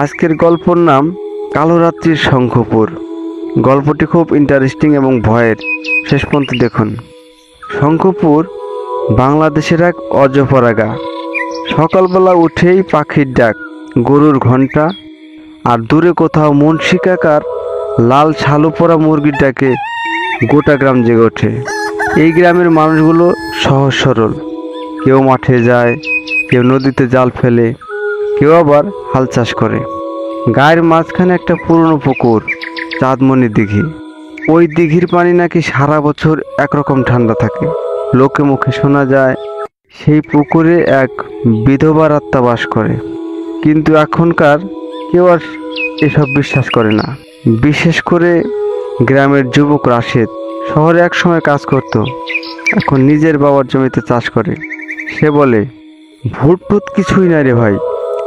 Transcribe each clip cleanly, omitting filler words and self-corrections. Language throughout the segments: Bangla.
আজকের গল্পর নাম কালো রাত্রির শঙ্খপুর। গল্পটি খুব ইন্টারেস্টিং এবং ভয়ের। শেষ পর্যন্ত দেখুন। শঙ্খপুর বাংলাদেশের এক অজপাড়া গা। সকালবেলা উঠেই পাখির ডাক, গরুর ঘণ্টা, আর দূরে কোথাও মুন্সি কাকার লাল ছালু পরা মুরগির ডাকে গোটা গ্রাম জেগে ওঠে। এই গ্রামের মানুষগুলো সহজ সরল। কেউ মাঠে যায়, কেউ নদীতে জাল ফেলে, কেউ আবার হাল চাষ করে। গায়ের মাঝখানে একটা পুরনো পুকুর, চাঁদমণি দিঘি। ওই দিঘির পানি নাকি সারা বছর একরকম ঠান্ডা থাকে। লোকে মুখে শোনা যায় সেই পুকুরে এক বিধবার আত্মা বাস করে। কিন্তু এখনকার কেউ আর এসব বিশ্বাস করে না। বিশেষ করে গ্রামের যুবক রাশেদ। শহরে এক সময় কাজ করত, এখন নিজের বাবার জমিতে চাষ করে। সে বলে, ভূত টুত কিছুই না রে ভাই,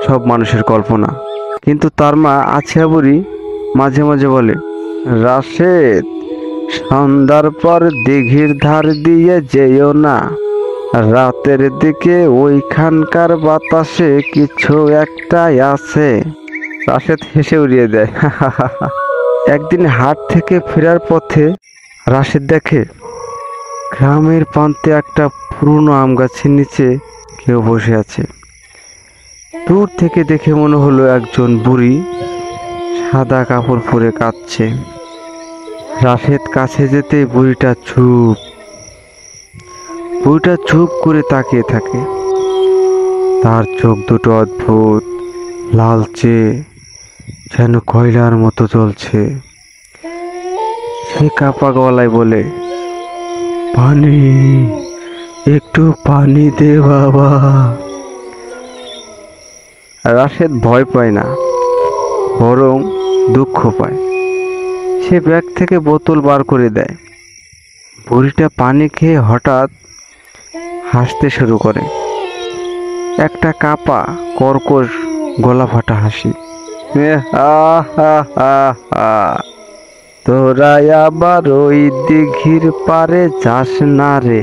সব মানুষের কল্পনা। কিন্তু তার মা আছিয়া বুড়ি মাঝে মাঝে বলে, রাশেদ, সন্ধ্যার পর দিঘির ধার দিয়ে যেও না, রাতের দিকে ওইখানকার বাতাসে কিছু একটাই আছে। রাশেদ হেসে উড়িয়ে দেয়। একদিন হাট থেকে ফেরার পথে রাশেদ দেখে গ্রামের প্রান্তে একটা পুরনো আম গাছের নিচে কেউ বসে আছে। দূর থেকে দেখে মনে হলো একজন বুড়ি সাদা কাপড় পরে কাঁদছে। রাশেদ কাছে যেতে বুড়িটা চুপ করে তাকিয়ে থাকে। তার চোখ দুটো অদ্ভুত লালচে, যেন কয়লার মতো জ্বলছে। সে কাপা গলায় বলে, পানি, একটু পানি দে বাবা। রাশেদ ভয় পায় না, বরং দুঃখ পায়। সে ব্যাগ থেকে বোতল বার করে দেয়। বুড়িটা পানি খেয়ে হঠাৎ হাসতে শুরু করে, একটা কাপা কর্কশ গলা ফাটা হাসি। তোরা আবার ওই দিঘির পারে যাস না রে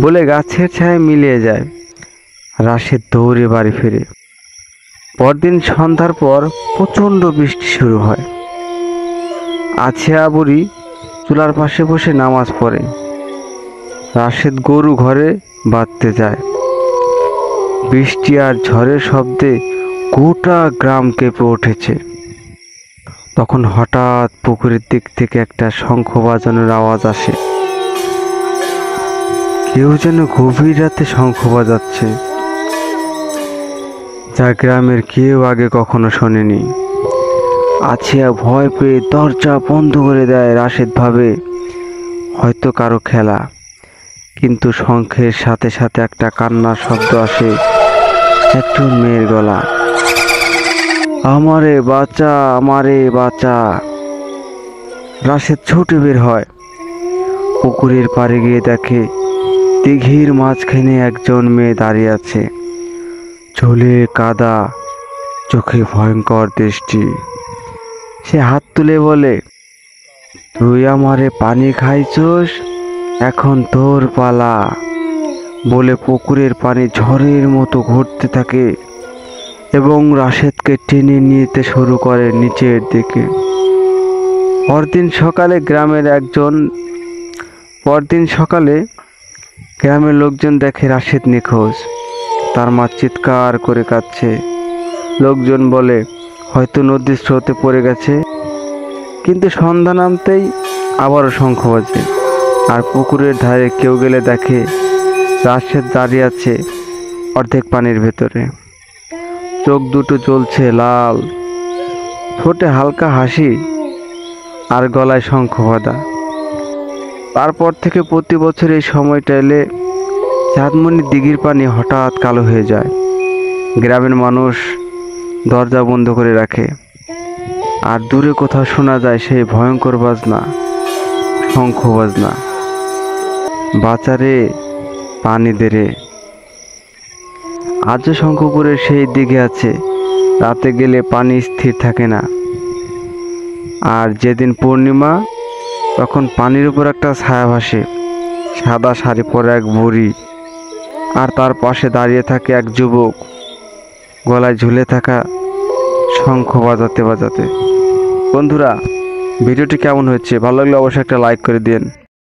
বলে গাছের ছায় মিলিয়ে যায়। রাশেদ দৌড়ে বাড়ি ফিরে। পরদিন সন্ধ্যার পর প্রচণ্ড বৃষ্টি শুরু হয়। আছিয়া বুড়ি চুলার পাশে বসে নামাজ পড়ে। রাশেদ গরু ঘরে বাঁধতে যায়। বৃষ্টি আর ঝড়ের শব্দে গোটা গ্রাম কেঁপে উঠেছে। তখন হঠাৎ পুকুরের দিক থেকে একটা শঙ্খ বাজানোর আওয়াজ আসে। কেউ যেন গভীর রাতে শঙ্খ বাজাচ্ছে, যা গ্রামের কেউ আগে কখনো শোনেনি। আছিয়া ভয় পেয়ে দরজা বন্ধ করে দেয়। রাশেদ ভাবে হয়তো কারো খেলা, কিন্তু শঙ্খের সাথে সাথে একটা কান্নার শব্দ আসে, একটু মেয়ের গলা, আমারে বাঁচা, আমারে বাঁচা। রাশেদ ছুটে বের হয়। পুকুরের পাড়ে গিয়ে দেখে দিঘির মাঝখানে একজন মেয়ে দাঁড়িয়ে আছে, চুলে কাদা, চোখে ভয়ঙ্কর দৃষ্টি। সে হাত তুলে বলে, তুই আমারে পানি খাইছস, এখন তোর পালা। বলে পুকুরের পানি ঝড়ের মতো ঘুরতে থাকে এবং রাশেদকে টেনে নিতে শুরু করে নিচের দিকে। পরদিন সকালে গ্রামের লোকজন দেখে রাশেদ নিখোঁজ। তার মা চিৎকার করে কাঁদছে। লোকজন বলে হয়তো নদীর স্রোতে পড়ে গেছে। কিন্তু সন্ধ্যা নামতেই আবারও শঙ্খ বাজে, আর পুকুরের ধারে কেউ গেলে দেখে রাশেদ দাঁড়িয়ে আছে অর্ধেক পানির ভেতরে। চোখ দুটো জ্বলছে লাল, ঠোঁটে হালকা হাসি, আর গলায় শঙ্খ বাঁধা। তারপর থেকে প্রতি বছর এই সময়টা এলে চাঁদমণি দিঘির পানি হঠাৎ কালো হয়ে যায়। গ্রামের মানুষ দরজা বন্ধ করে রাখে, আর দূরে কোথাও শোনা যায় সেই ভয়ঙ্কর বাজনা, শঙ্খ বাজনা, বাঁচারে, পানি দে রে। আজও শঙ্খপুরের সেই দিঘি আছে, রাতে গেলে পানি স্থির থাকে না। আর যেদিন পূর্ণিমা, তখন পানির উপর একটা ছায়া ভাসে, সাদা শাড়ি পরা এক বুড়ি, আর তার পাশে দাঁড়িয়ে থাকে এক যুবক, গলায় ঝুলে থাকা শঙ্খ বাজাতে বাজাতে। বন্ধুরা, ভিডিওটি কেমন হয়েছে? ভালো লাগলে অবশ্যই একটা লাইক করে দিন।